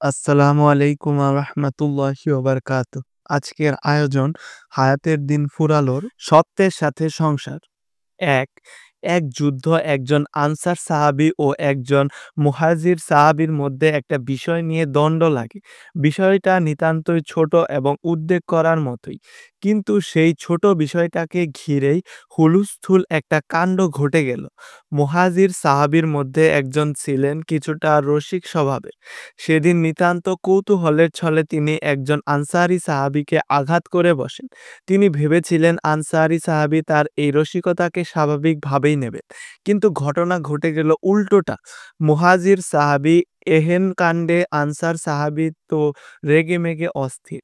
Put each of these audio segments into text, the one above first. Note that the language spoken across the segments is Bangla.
আসসালামু আলাইকুম রাহমাতুল্লাহি ওয়া বারাকাতুহু। আজকের আয়োজন হায়াতের দিন ফুরালোর সত্যের সাথে সংসার। এক এক যুদ্ধ একজন আনসার সাহাবী ও একজন মুহাজির সাহাবীর মধ্যে একটা বিষয় নিয়ে দ্বন্দ্ব লাগে। বিষয়টা নিতান্তই ছোট এবং উদ্বেগ করার মতোই। কিন্তু সেই ছোট বিষয়টাকে ঘিরেই হুলস্থুল একটা কাণ্ড ঘটে গেল। মুহাজির সাহাবীর মধ্যে একজন ছিলেন কিছুটা রসিক স্বভাবের। সেদিন নিতান্ত কৌতূহলের ছলে তিনি একজন আনসারী সাহাবীকে আঘাত করে বসেন। তিনি ভেবেছিলেন আনসারী সাহাবী তার এই রসিকতাকে স্বাভাবিকভাবেই নেবেন। কিন্তু ঘটনা ঘটে গেল উল্টোটা। মুহাজির সাহাবী এহেন কাণ্ডে আনসার সাহাবী তো রেগেমেগে অস্থির।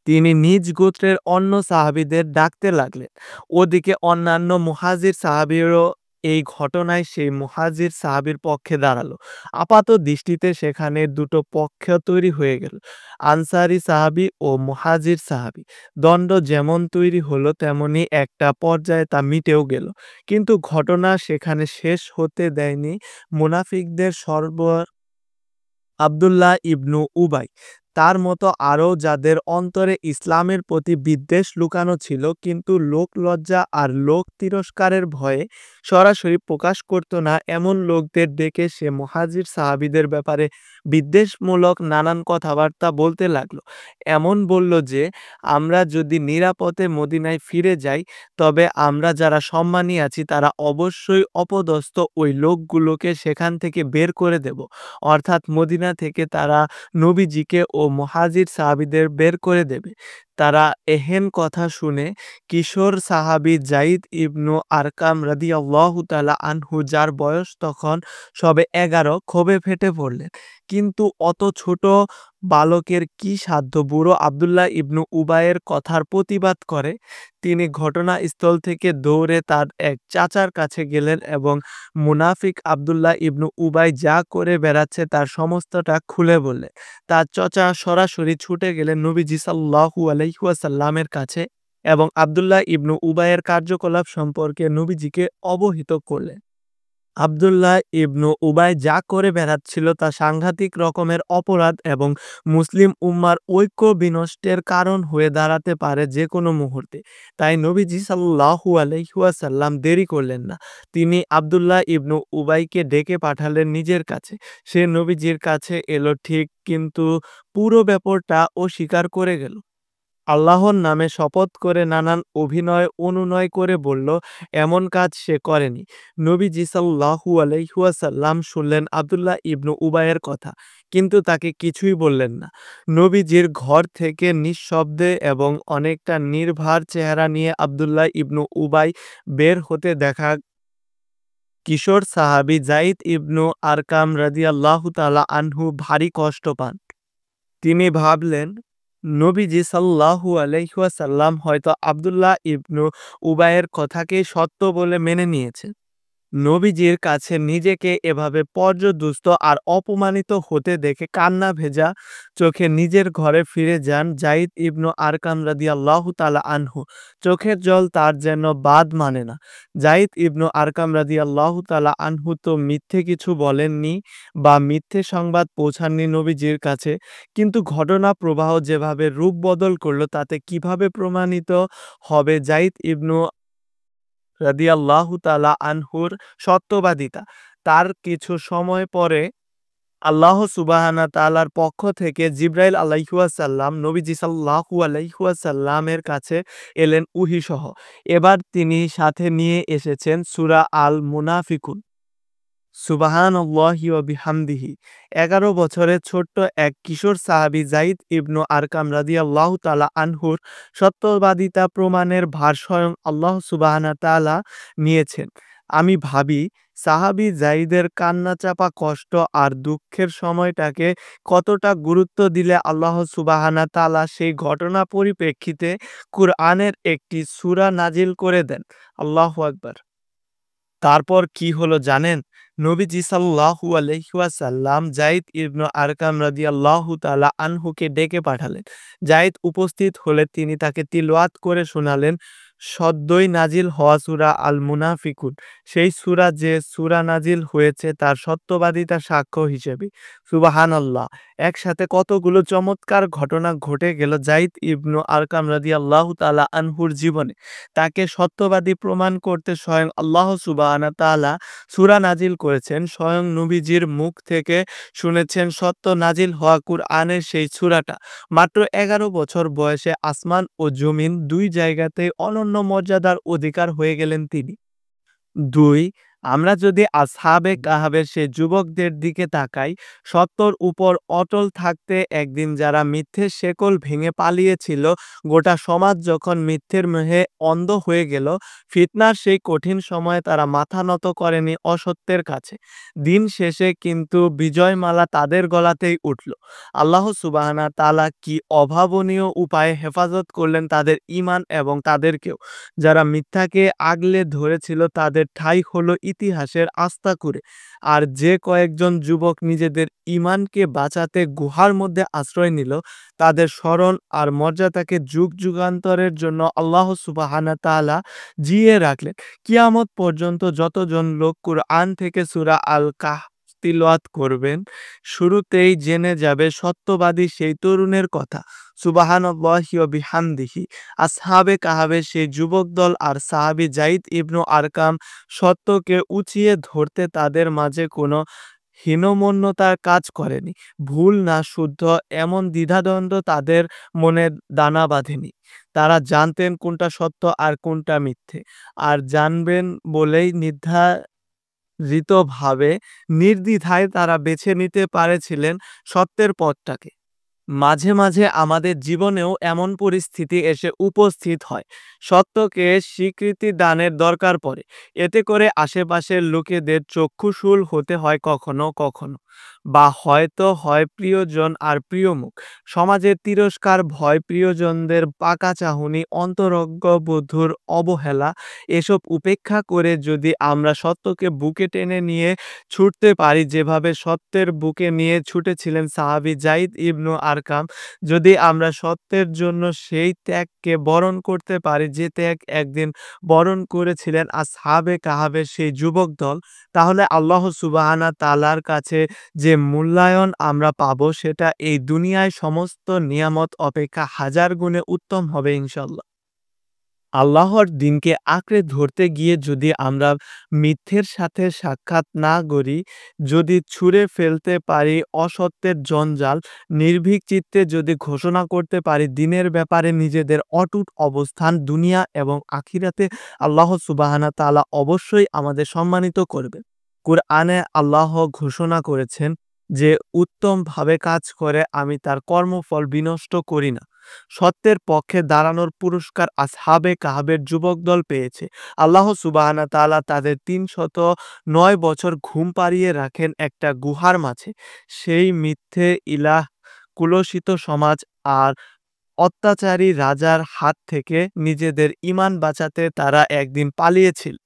তিনি নিজ গোত্রের অন্য সাহাবীদের ডাকতে লাগলেন। ওদিকে অন্যান্য মুহাজির সাহাবীরও এই ঘটনায় সেই মুহাজির সাহাবীর পক্ষে দাঁড়ালো। আপাত দৃষ্টিতে সেখানে দুটো পক্ষ তৈরি হয়ে গেল, আনসারী সাহাবী ও মুহাজির সাহাবী। দ্বন্দ্ব যেমন তৈরি হলো তেমনি একটা পর্যায়ে তা মিটেও গেল। কিন্তু ঘটনা সেখানে শেষ হতে দেয়নি মুনাফিকদের সর্বর আব্দুল্লাহ ইবনু উবাই। তার মতো আরও যাদের অন্তরে ইসলামের প্রতি বিদ্বেষ লুকানো ছিল, কিন্তু লোকলজ্জা আর লোক তিরস্কারের ভয়ে সরাসরি প্রকাশ করত না, এমন লোকদের ডেকে সে মুহাজির সাহাবীদের ব্যাপারে বিদ্বেষমূলক নানান কথাবার্তা বলতে লাগলো। এমন বলল যে, আমরা যদি নিরাপদে মদিনায় ফিরে যাই, তবে আমরা যারা সম্মানী আছি তারা অবশ্যই অপদস্থ ওই লোকগুলোকে সেখান থেকে বের করে দেব। অর্থাৎ মদিনা থেকে তারা নবীজিকে ও মুহাজির সাহাবীদের বের করে দেবে। তারা এহেন কথা শুনে কিশোর সাহাবী যায়েদ ইবনু আরকাম রাদিয়াল্লাহু তাআলা আনহু, যার বয়স তখন সবে 11, ক্ষোভে ফেটে পড়লেন। কিন্তু অত ছোট বালকের কি সাধ্য বুড়ো আব্দুল্লাহ ইবনু উবাইয়ের কথার প্রতিবাদ করে? তিনি ঘটনাস্থল থেকে দৌড়ে তার এক চাচার কাছে গেলেন এবং মুনাফিক আব্দুল্লাহ ইবনু উবাই যা করে বেড়াচ্ছে তার সমস্তটা খুলে বললেন। তার চাচা সরাসরি ছুটে গেলেন নবীজি সাল্লাল্লাহু আলাইহি ওয়াসাল্লামের কাছে এবং আব্দুল্লাহ ইবনু উবাইয়ের কার্যকলাপ সম্পর্কে নবীজিকে অবহিত করলেন। আব্দুল্লাহ ইবনু উবাই যা করে বেড়াচ্ছিল তা সাংঘাতিক রকমের অপরাধ এবং মুসলিম উম্মার ঐক্য বিনষ্টের কারণ হয়ে দাঁড়াতে পারে যে কোনো মুহূর্তে। তাই নবীজি সাল্লাল্লাহু আলাইহি ওয়াসাল্লাম দেরি করলেন না। তিনি আব্দুল্লাহ ইবনু উবাইকে ডেকে পাঠালেন নিজের কাছে। সে নবীজির কাছে এলো ঠিক, কিন্তু পুরো ব্যাপারটা অস্বীকার করে গেল। আল্লাহর নামে শপথ করে নানান অভিনয় অনুনয় করে বলল, এমন কাজ সে করেনি। নবীজি সাল্লাল্লাহু আলাইহি ওয়াসাল্লাম শুনলেন আব্দুল্লাহ ইবনু উবাইয়ের কথা, কিন্তু তাকে কিছুই বললেন না। নবীজির ঘর থেকে নিঃশব্দে এবং অনেকটা নির্ভার চেহারা নিয়ে আব্দুল্লাহ ইবনু উবাই বের হতে দেখা কিশোর সাহাবী যায়েদ ইবনু আরকাম রাদিয়াল্লাহু তাআলা আনহু ভারী কষ্ট পান। তিনি ভাবলেন, নবীজি সাল্লাল্লাহু আলাইহি ওয়াসাল্লাম হয়তো আব্দুল্লাহ ইবনু উবাইয়ের কথাকেই সত্য বলে মেনে নিয়েছেন। নবীজির কাছে নিজেকে এভাবে পর্যুদস্ত আর অপমানিত হতে দেখে কান্না ভেজা চোখে নিজের ঘরে ফিরে যান যায়েদ ইবনু আরকাম রাদিয়াল্লাহু তাআলা আনহু। চোখের জল তার যেন বাদ মানে না। যায়েদ ইবনু আরকাম রাদিয়াল্লাহু তাআলা আনহু তো মিথ্যে কিছু বলেননি বা মিথ্যে সংবাদ পৌঁছাননি নবীজির কাছে, কিন্তু ঘটনা প্রবাহ যেভাবে রূপ বদল করল তাতে কিভাবে প্রমাণিত হবে যায়েদ ইবনু রাদিয়াল্লাহু তাআলা আনহুর সত্যবাদিতা? তার কিছু সময় পরে আল্লাহ সুবহানাহু তাআলার পক্ষ থেকে জিবরাইল আলাইহিস সালাম নবীজি সাল্লাল্লাহু আলাইহি ওয়াসাল্লামের কাছে এলেন ওহীসহ। এবার তিনি সাথে নিয়ে এসেছেন সূরা আল মুনাফিকুন। সুবহানাল্লাহি ওয়া বিহামদিহি। 11 বছরের ছোট্ট এক কিশোর সাহাবী যায়েদ ইবনু আরকাম রাদিয়াল্লাহু তাআলা আনহুর সত্যবাদিতা প্রমাণের ভার স্বয়ং আল্লাহ সুবহানাহু তাআলা নিয়েছেন। আমি ভাবি, সাহাবী যায়েদের কান্নাচাপা কষ্ট আর দুঃখের সময়টাকে কতটা গুরুত্ব দিলে আল্লাহ সুবহানাহু তাআলা সেই ঘটনা পরিপ্রেক্ষিতে কুরআনের একটি সূরা নাজিল করে দেন। আল্লাহু আকবার। তারপর কি হলো জানেন? নবীজি সাল্লাল্লাহু আলাইহি ওয়াসাল্লাম যায়েদ ইবনু আরকাম রাদিয়াল্লাহু তাআলা আনহুকে ডেকে পাঠালেন। যায়েদ উপস্থিত হলে তিনি তাকে তিলাওয়াত করে শোনালেন সদ্যই নাজিল হওয়া সূরা আল মুনাফিকুন, সেই সূরা যে সূরা নাজিল হয়েছে তার সত্যবাদিতা সাক্ষ্য হিসেবে। সুবহানাল্লাহ! একসাথে কতগুলো চমৎকার ঘটনা ঘটে গেল যায়েদ ইবনু আরকাম রাদিয়াল্লাহু তাআলা আনহুর জীবনে। তাকে সত্যবাদী প্রমাণ করতে স্বয়ং আল্লাহ সুবহানাহু তাআলা সূরা নাজিল করেছেন। স্বয়ং নবীজির মুখ থেকে শুনেছেন সত্য নাজিল হওয়া কুরআনের সেই সূরাটা। মাত্র ১১ বছর বয়সে আসমান ও জমিন ২ জায়গাতেই অনন্য মর্যাদার অধিকার হয়ে গেলেন তিনি। ২. আমরা যদি আসহাবে কাহাবের সেই যুবকদের দিকে তাকাই, সত্যর উপর অটল থাকতে একদিন যারা মিথ্যের শেকল ভেঙে পালিয়েছিল, গোটা সমাজ যখন মিথ্যের মোহে অন্ধ হয়ে গেল, ফিতনার সেই কঠিন সময়ে তারা মাথা নত করেনি অসত্যের কাছে। দিন শেষে কিন্তু বিজয়মালা তাদের গলাতেই উঠল। আল্লাহ সুবহানাহু তাআলা কি অভাবনীয় উপায়ে হেফাজত করলেন তাদের ঈমান এবং তাদেরকেও। যারা মিথ্যাকে আগলে ধরেছিল তাদের ঠাঁই হলো ইতিহাসের আস্তাকুঁড়ে। আর যে কয়েকজন যুবক নিজেদের ঈমানকে বাঁচাতে গুহার মধ্যে আশ্রয় নিল, তাদের স্মরণ আর মর্যাদাকে যুগ যুগান্তরের জন্য আল্লাহ সুবহানাহু তাআলা জিইয়ে রাখলেন। কিয়ামত পর্যন্ত যতজন লোক কুরআন থেকে সূরা আল কাহফ তিলাওয়াত করবেন, শুরুতেই জেনে যাবে সত্যবাদী সেই তরুণের কথা। সুবহানাল্লাহি ওয়া বিহামদিহি। আসহাবে কাহাবের সেই যুবক দল আর সাহাবী যায়েদ ইবনু আরকাম সত্যকে উঁচিয়ে ধরতে তাদের মাঝে কোনো হীনমন্যতার কাজ করেনি। ভুল না শুদ্ধ এমন দ্বিধাদ্বন্দ্ব তাদের মনে দানা বাঁধেনি। তারা জানতেন কোনটা সত্য আর কোনটা মিথ্যে। আর জানবেন বলেই নির্ধারিতভাবে নির্দ্বিধায় তারা বেছে নিতে পারেছিলেন সত্যের পথটাকে। মাঝে মাঝে আমাদের জীবনেও এমন পরিস্থিতি এসে উপস্থিত হয়, সত্যকে স্বীকৃতি দানের দরকার পড়ে। এতে করে আশেপাশের লোকেদের চক্ষুশূল হতে হয় কখনো কখনো, বা হয়তো হয় প্রিয়জন আর প্রিয় মুখ। সমাজের তিরস্কার, ভয়, প্রিয়জনদের পাকা চাহনি, অন্তরঙ্গ বধূর অবহেলা, এসব উপেক্ষা করে যদি আমরা সত্যকে বুকে টেনে নিয়ে ছুটতে পারি, যেভাবে সত্যের বুকে নিয়ে ছুটেছিলেন সাহাবী যায়েদ ইবনু আরকাম, যদি আমরা সত্যের জন্য সেই ত্যাগকে বরণ করতে পারি যে ত্যাগ একদিন বরণ করেছিলেন আসহাবে কাহাবের সেই যুবক দল, তাহলে আল্লাহ সুবহানাহু তাআলার কাছে যে মূল্যায়ন আমরা পাবো সেটা এই দুনিয়ায় সমস্ত নিয়ামত অপেক্ষা হাজার গুণে উত্তম হবে ইনশাআল্লাহ। আল্লাহর দ্বীনকে আঁকড়ে ধরতে গিয়ে যদি আমরা মিথ্যের সাথে সাক্ষাৎ না করি, যদি ছুঁড়ে ফেলতে পারি অসত্যের জঞ্জাল, নির্ভীক চিত্তে যদি ঘোষণা করতে পারি দ্বীনের ব্যাপারে নিজেদের অটুট অবস্থান, দুনিয়া এবং আখিরাতে আল্লাহ সুবহানাহু তাআলা অবশ্যই আমাদের সম্মানিত করবেন। কুরআনে আল্লাহ ঘোষণা করেছেন যে উত্তমভাবে কাজ করে আমি তার কর্মফল বিনষ্ট করি না। সত্যের পক্ষে দাঁড়ানোর পুরস্কার আসহাবে কাহাবের যুবক দল পেয়েছে। আল্লাহ সুবহানাহু তাআলা তাদের ৩০৯ বছর ঘুম পাড়িয়ে রাখেন একটা গুহার মাঝে। সেই মিথ্যে ইলাহ, কুলসিত সমাজ আর অত্যাচারী রাজার হাত থেকে নিজেদের ঈমান বাঁচাতে তারা একদিন পালিয়েছিল।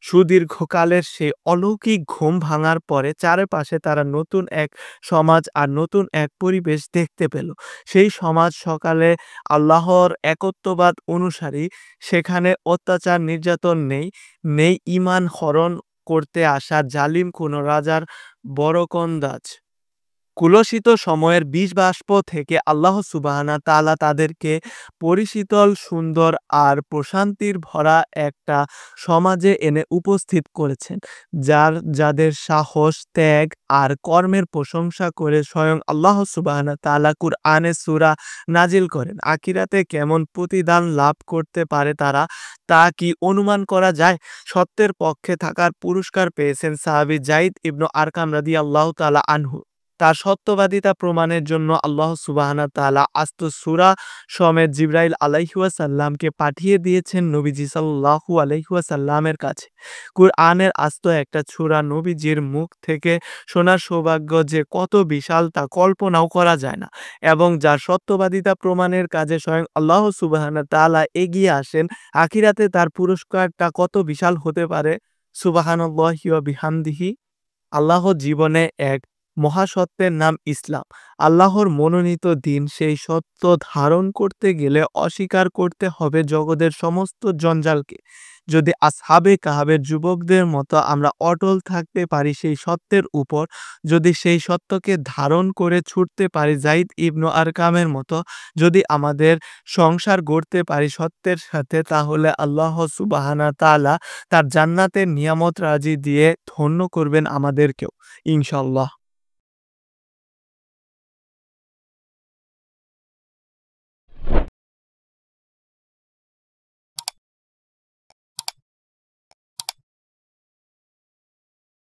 সুদীর্ঘকালের সেই অলৌকিক ঘুম ভাঙার পরে চারপাশে তারা নতুন এক সমাজ আর নতুন এক পরিবেশ দেখতে পেল। সেই সমাজ সকালে আল্লাহর একত্ববাদ অনুসারী, সেখানে অত্যাচার নির্যাতন নেই, নেই ঈমান হরণ করতে আসা জালিম কোনো রাজার বরকন্দাজ। কুলসিত সময়ের বিষবাষ্প থেকে আল্লাহ সুবহানাহু তাআলা তাদেরকে পরিশীতল, সুন্দর আর প্রশান্তির ভরা একটা সমাজে এনে উপস্থিত করেছেন। যাদের সাহস, ত্যাগ আর কর্মের প্রশংসা করে স্বয়ং আল্লাহ সুবহানাহু তাআলা কুরআনে সূরা নাজিল করেন। আখিরাতে কেমন প্রতিদান লাভ করতে পারে তারা, তা কি অনুমান করা যায়? সত্যের পক্ষে থাকার পুরস্কার পেয়েছেন সাহাবী যায়েদ ইবনু আরকাম রাদিয়াল্লাহু তাআলা আনহু। তার সত্যবাদিতা প্রমাণের জন্য আল্লাহ সুবহানাহু তাআলা আস্ত সূরা সমেত জিবরাইল আলাইহি ওয়াসাল্লামকে পাঠিয়ে দিয়েছেন নবীজি সাল্লাল্লাহু আলাইহি ওয়াসাল্লামের কাছে। কুরআনের আস্ত একটা সূরা নবীজির মুখ থেকে শোনার সৌভাগ্য যে কত বিশাল তা কল্পনাও করা যায় না, এবং যার সত্যবাদিতা প্রমাণের কাজে স্বয়ং আল্লাহ সুবহানাহু তাআলা এগিয়ে আসেন, আখিরাতে তার পুরস্কারটা কত বিশাল হতে পারে। সুবহানাল্লাহি ওয়া বিহামদিহি। আল্লাহ জীবনে এক মহাসত্যের নাম ইসলাম। আল্লাহর মনোনীত দিন, সেই সত্য ধারণ করতে গেলে অস্বীকার করতে হবে জগতের সমস্ত জঞ্জালকে। যদি আসহাবে কাহাবের যুবকদের মতো আমরা অটল থাকতে পারি সেই সত্যের উপর, যদি সেই সত্যকে ধারণ করে ছুটতে পারি যাইদ ইবনু আরকামের মতো, যদি আমাদের সংসার গড়তে পারি সত্যের সাথে, তাহলে আল্লাহ সুবহানাহু তাআলা তার জান্নাতের নিয়ামত রাজি দিয়ে ধন্য করবেন আমাদেরকেও ইনশাআল্লাহ।